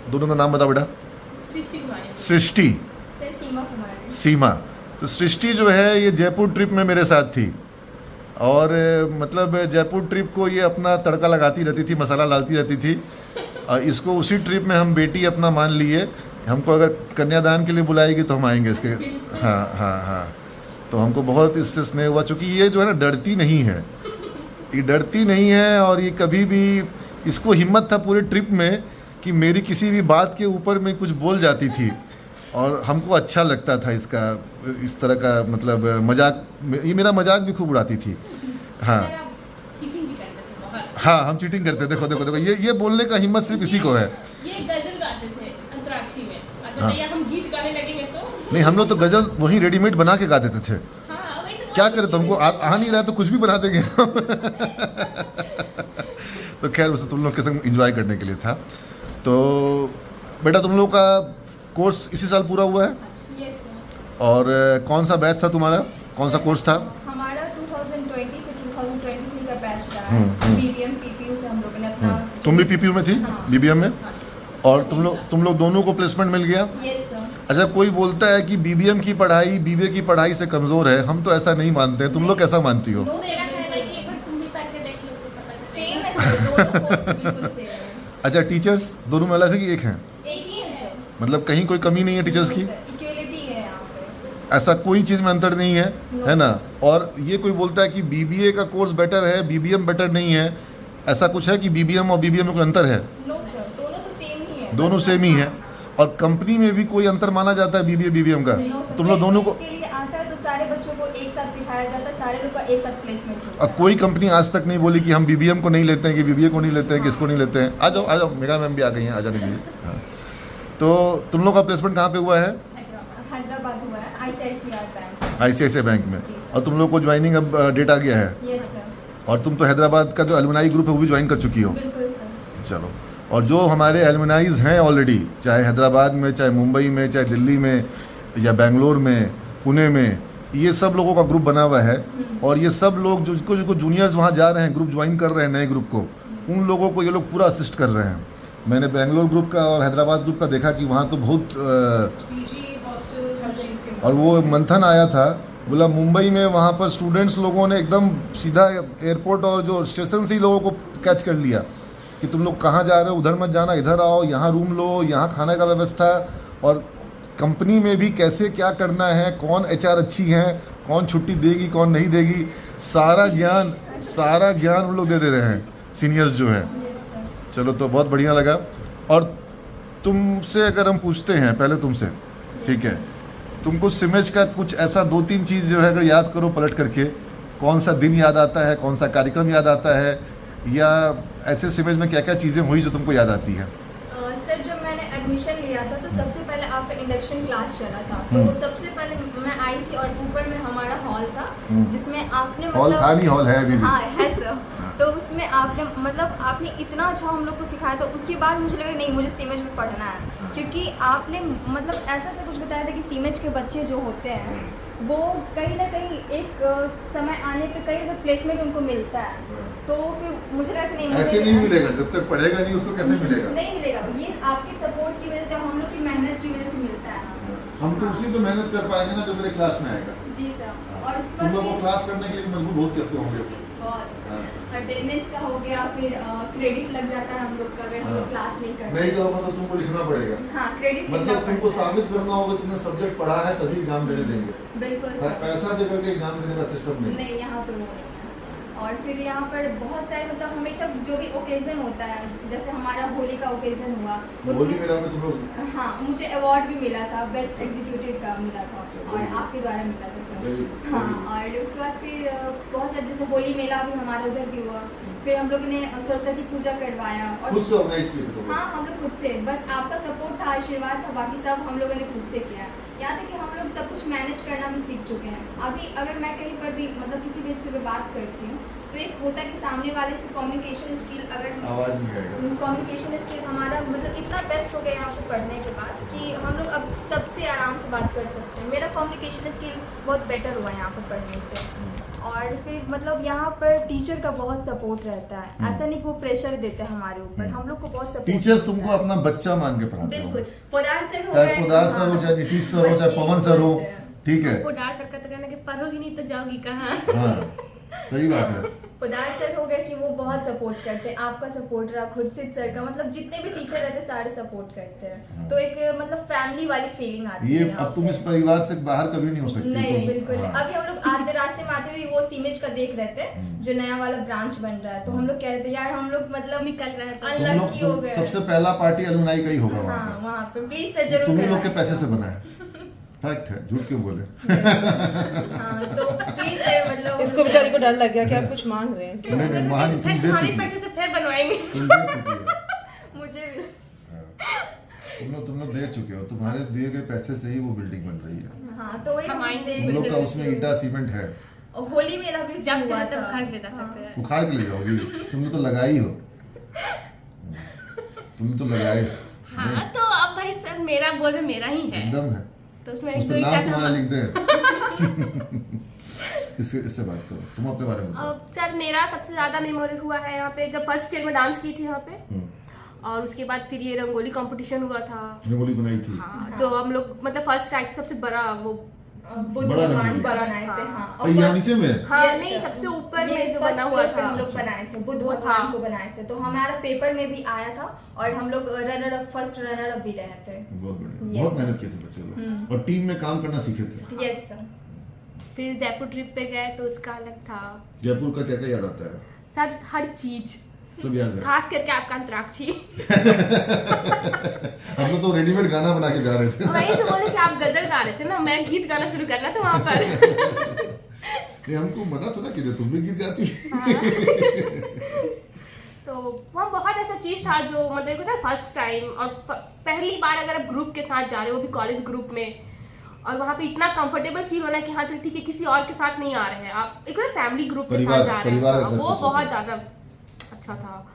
दोनों का नाम बताओ बेटा। सृष्टि कुमारी। सृष्टि। सर सीमा कुमारी। सीमा। तो सृष्टि जो है ये जयपुर ट्रिप में मेरे साथ थी और मतलब जयपुर ट्रिप को ये अपना तड़का लगाती रहती थी, मसाला डालती रहती थी। इसको उसी ट्रिप में हम बेटी अपना मान लिए। हमको अगर कन्यादान के लिए बुलाएगी तो हम आएंगे इसके। हाँ हाँ हाँ। तो हमको बहुत इससे स्नेह हुआ, चूँकि ये जो है ना डरती नहीं है, ये डरती नहीं है। और ये कभी भी, इसको हिम्मत था पूरे ट्रिप में कि मेरी किसी भी बात के ऊपर में कुछ बोल जाती थी और हमको अच्छा लगता था इसका, इस तरह का मतलब मजाक। ये मेरा मजाक भी खूब उड़ाती थी। हाँ सर, आप चीटिंग भी करते थे बहुत। हाँ, हम चीटिंग करते। देखो देखो देखो, ये बोलने का हिम्मत सिर्फ इसी को है। ये गजल गाते थे अंतराक्षरी में। अगर हाँ। भैया हम गीत गाने लगेंगे तो नहीं, हम लोग तो गज़ल वहीं रेडीमेड बना के गा देते थे। हाँ वही तो क्या बात करें, है। तुमको आ नहीं रहा तो कुछ भी बना देंगे। तो खैर उसे तुम लोग के संग एंजॉय करने के लिए था। तो बेटा तुम लोग का कोर्स इसी साल पूरा हुआ है यस सर। और कौन सा बैच था तुम्हारा, कौन सा कोर्स था? हमारा 2020 से 2023 का बैच रहा है। बीबीएम पीपीयू से हम लोगों ने अपना। तुम भी पीपीयू में थी? हाँ। बीबीएम में? हाँ। और तुम लोग दोनों को प्लेसमेंट मिल गया? Yes sir. अच्छा, कोई बोलता है कि बीबीएम की पढ़ाई बीबीए की पढ़ाई से कमज़ोर है, हम तो ऐसा नहीं मानते हैं। तुम लोग कैसा मानती हो? नो मेरा सर, कहना है कि एक बार तुम भी पढ़ के देख लो तो पता चलेगा। सेम है सर, दोनों कोर्स बिल्कुल सेम है। अच्छा, टीचर्स दोनों में अलग है कि एक हैं? एक ही है सर। मतलब कहीं कोई कमी नहीं है टीचर्स की? इक्वलिटी है यहाँ पे। ऐसा कोई चीज़ में अंतर नहीं है, No, है ना? और ये कोई बोलता है कि बीबीए का कोर्स बेटर है, बीबीएम बेटर नहीं है, ऐसा कुछ है कि बीबीएम और बीबीएम में कोई अंतर है? नो सर, दोनों तो सेम ही है। दोनों बस सेम ही है। हाँ। और कंपनी में भी कोई अंतर माना जाता है बीबीए बीबीएम का? No, sir, तुम लोग दोनों को, placement के लिए आता है तो सारे बच्चों को एक साथ बिठाया जाता है, सारे लोग का एक साथ प्लेसमेंट होता है। कोई कंपनी आज तक नहीं बोली कि हम बीबीएम को नहीं लेते हैं, कि बीबीए को नहीं लेते हैं, कि इसको नहीं लेते हैं। आ जाओ मेगा मैम भी आ गई हैं, आ जाने दीजिए। हाँ, तो तुम लोग का प्लेसमेंट कहाँ पे हुआ है? हैदराबाद हुआ है ICICI बैंक। ICICI बैंक में। जी, सर। और तुम लोग को ज्वाइनिंग अब डेट आ गया है? Yes sir. और तुम तो हैदराबाद का जो एलुमनाई ग्रुप है वो भी ज्वाइन कर चुकी हो? बिल्कुल सर। चलो। और जो हमारे एलुमनाइज हैं ऑलरेडी, चाहे हैदराबाद में, चाहे मुंबई में, चाहे दिल्ली में, या बेंगलोर में, पुणे में, ये सब लोगों का ग्रुप बना हुआ है। और ये सब लोग जिसको जूनियर्स वहाँ जा रहे हैं, ग्रुप ज्वाइन कर रहे हैं नए ग्रुप को, उन लोगों को ये लोग पूरा असिस्ट कर रहे हैं। मैंने बेंगलोर ग्रुप का और हैदराबाद ग्रुप का देखा कि वहाँ तो बहुत पीजी हॉस्टल हर चीज़ के और वो मंथन आया था, बोला मुंबई में वहाँ पर स्टूडेंट्स लोगों ने एकदम सीधा एयरपोर्ट और जो स्टेशन से ही लोगों को कैच कर लिया कि तुम लोग कहाँ जा रहे हो, उधर मत जाना, इधर आओ, यहाँ रूम लो, यहाँ खाने का व्यवस्था। और कंपनी में भी कैसे क्या करना है, कौन HR अच्छी है, कौन छुट्टी देगी कौन नहीं देगी, सारा ज्ञान उन लोग दे रहे हैं, सीनियर्स जो हैं। Yes sir. चलो, तो बहुत बढ़िया लगा। और तुमसे अगर हम पूछते हैं, पहले तुमसे, ठीक है, तुमको सिमेज का कुछ ऐसा 2-3 चीज़ जो है अगर याद करो पलट करके, कौन सा दिन याद आता है, कौन सा कार्यक्रम याद आता है, या ऐसे सिमेज में क्या क्या चीज़ें हुई जो तुमको याद आती है? सर जब मैंने एडमिशन लिया था तो सबसे पहले आपका इंडक्शन क्लास चला था। तो सबसे पहले मैं आई थी और ऊपर में हमारा हॉल था जिसमें आपने हॉल था नहीं, हॉल है अभी भी। हाँ है सर। तो उसमें आपने मतलब आपने इतना अच्छा हम लोग को सिखाया था। उसके बाद मुझे लगा नहीं, मुझे सीमेज में पढ़ना है, क्योंकि आपने मतलब ऐसा कुछ बताया था कि सीमेज के बच्चे जो होते हैं वो कहीं ना कहीं एक समय आने पे कहीं ना प्लेसमेंट उनको मिलता है। तो फिर मुझे लगा कि नहीं, ऐसे नहीं मिलेगा, जब तक पढ़ेगा नहीं उसको कैसे मिलेगा? नहीं मिलेगा। ये आपके सपोर्ट की वजह से, हम लोग की मेहनत की वजह से मिलता है। हम तो उसी पे मेहनत कर पाएंगे ना जो मेरे क्लास में आएगा। जी सर। और उस तुम पर लोग को क्लास करने के लिए मजबूर बहुत करते होंगे। अटेंडेंस का हो गया, फिर क्रेडिट लग जाता है हम लोग का अगर हम लोग क्लास नहीं करते। नहीं करोगे तो तुमको लिखना पड़ेगा। हाँ, क्रेडिट मतलब तुमको साबित करना होगा तुमने सब्जेक्ट पढ़ा है तभी एग्जाम देने देंगे। बिल्कुल सर। पैसा देकर के एग्जाम देने का सिस्टम नहीं। नहीं, यहाँ पे वो नहीं है। और फिर यहाँ पर बहुत सारे मतलब हमेशा जो भी ओकेजन होता है, जैसे हमारा होली का ओकेजन हुआ होली मेला में तुम लोग, हाँ मुझे अवार्ड भी मिला था, बेस्ट एग्जीक्यूटिव का मिला था और आपके द्वारा मिला था सर। हाँ, और उसके बाद फिर बहुत सारे जैसे होली मेला भी हमारे उधर भी हुआ। फिर हम लोग ने सरस्वती पूजा करवाया और खुद से ऑर्गेनाइज किए थे तुम लोग? हाँ, हम लोग खुद से, बस आपका सपोर्ट था, आशीर्वाद था, बाकी सब हम लोगों ने खुद से किया। यहाँ तक कि हम लोग सब कुछ मैनेज करना भी सीख चुके हैं। अभी अगर मैं कहीं पर भी मतलब किसी भी से बात करती हूँ तो एक होता है कि सामने वाले से कम्युनिकेशन स्किल, अगर आवाज नहीं आएगा। कम्युनिकेशन स्किल हमारा मतलब इतना बेस्ट हो गया यहाँ पे पढ़ने के बाद कि हम लोग अब सबसे आराम से बात कर सकते हैं। मेरा कम्युनिकेशन स्किल बहुत बेटर हुआ यहाँ पर पढ़ने से। और फिर मतलब यहाँ पर टीचर का बहुत सपोर्ट रहता है, ऐसा नहीं कि वो प्रेशर देते हैं हमारे ऊपर, हम लोग को बहुत सपोर्ट। टीचर्स तुमको अपना बच्चा मान के पढ़ाते हो, बिल्कुल। पोदार सर हो चाहे गए, पोदार सर हो, चाहे नीतीश सर हो, चाहे पवन सर हो, ठीक है। वो डांट सकता तो कहना कि पढ़ोगी नहीं तो जाओगी कहाँ। हाँ, सही बात है। पोदार सर हो गए कि वो बहुत सपोर्ट करते हैं, आपका सपोर्ट रहा, खुर्शीद सर का, मतलब जितने भी टीचर रहते हैं सारे सपोर्ट करते हैं। तो एक मतलब फैमिली वाली फीलिंग आती है। ये अब तुम इस परिवार से बाहर कभी नहीं हो सकती। नहीं, बिल्कुल। हाँ। अभी हम लोग आते रास्ते में आते हुए वो सीमेज का देख रहे थे, जो नया वाला ब्रांच बन रहा है, तो हम लोग कह रहे थे यार हम लोग मतलब निकल रहे हैं तो अनलकी हो गए। सबसे पहला पार्टी अलुमनाई का ही होगा हाँ, वहाँ वहाँ पे प्लीज सर पे। जरूर तुम ही लोग के कराएं। पैसे से बना है, फैक्ट है, झूठ क्यों बोले। हाँ, तो प्लीज सर मतलब इसको बेचारे को डर लग गया कि आप कुछ मांग रहे हैं। नहीं नहीं, मान तुम फिर दे तुम्हारे चुकी पैसे हो, से फिर बनवाएंगे। तुम दे चुकी हो। मुझे भी। हाँ। तुम लोग दे चुके हो, तुम्हारे दिए गए पैसे से ही वो बिल्डिंग बन रही है। हाँ, तो वही हम हमारे देख तुम लोग का रहे उसमें थे। ईटा सीमेंट है, और होली मेला भी उसमें जब हुआ चाहे तब था। खरीद ले जा सकते हैं। उखाड़ के ले जाओगी, तुमने तो लगाई हो, तुम तो लगाए। हाँ तो अब भाई सर मेरा बोल रहे मेरा ही है, एकदम है, तो उसमें उस एक पर दो नाम ईटा तुम्हारा था। लिख दे। इससे बात करो, तुम अपने बारे में बताओ। अब सर मेरा सबसे ज्यादा मेमोरी हुआ है यहाँ पे जब फर्स्ट ईयर में डांस की थी यहाँ पे, और उसके बाद फिर ये रंगोली कंपटीशन हुआ था। रंगोली बनाई थी। हाँ, तो हम लोग मतलब फर्स्ट आए थे, सबसे बड़ा वो बुद्ध बड़ा भगवान रंगोली। बनाए थे। हाँ, और यहाँ नीचे में हाँ Yes, नहीं sir। सबसे ऊपर ये में जो first बना हुआ floor पे था हम लोग बनाए थे, बुद्ध वो भगवान था। को बनाए थे, तो हमारा पेपर में भी आया था और हम लोग runner up, first runner up भी रहे थे। बहुत बढ़िया, Yes, बहुत sir। मेहनत किए थे बच्चे लोग, और टीम में काम करना सीखे थे। Yes sir. फिर जयपुर ट्रिप पे गए तो उसका अलग था जयपुर का क्या क्या याद आता है? सर, हर चीज, सब याद है। खास करके आपका अंतराक्षी। हम लोग तो रेडीमेड गाना बना के गा रहे थे। वही तो बोले कि आप गजल गा रहे थे ना, मैं गीत गाना शुरू करना था वहाँ पर। नहीं, हमको मना थोड़ा कि तुम भी गीत गाती। तो वहाँ बहुत ऐसा चीज था जो मतलब होता है फर्स्ट टाइम और पहली बार अगर आप ग्रुप के साथ जा रहे हो, वो भी कॉलेज ग्रुप में, और वहाँ पे इतना कंफर्टेबल फील होना कि हाँ चल ठीक है किसी और के साथ नहीं आ रहे हैं आप, एक फैमिली ग्रुप के साथ जा रहे हैं, परिवार के हाँ, साथ वो कुछ बहुत होता ज्यादा अच्छा था।